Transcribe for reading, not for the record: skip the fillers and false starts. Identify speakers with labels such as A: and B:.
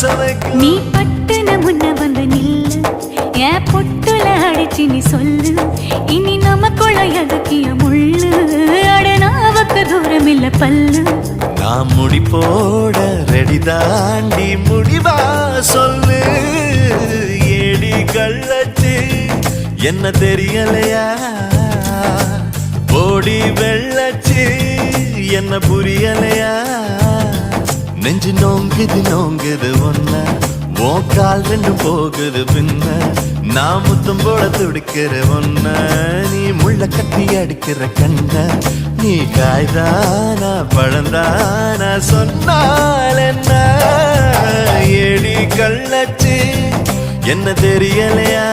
A: நீ பட்டுன முன்ன வந்து நில்லு என் பொட்டுல அடிச்சு நீ சொல்லு இனி நமக்குள்ள எதுக்கிய முள்ளு அடனாவுக்கு தூரம் இல்ல பல்லு
B: நான் முடி போட ரெடி தாண்டி முடிவா சொல்லு ஏடி கள்ளச்சு என்ன தெரியலையா ஓடி வெள்ளச்சு என்ன புரியலையா நெஞ்சு நோங்குது ஒன்ன உன் கால் ரெண்டு போகுது பின்ன நான் முத்தம் போட துடிக்கிற ஒன்ன நீ முள்ள கட்டி அடிக்கிற கண்ண நீ காய்தானா பழந்தானா சொன்னால் என்ன ஏடி கள்ளச்சு என்ன தெரியலையா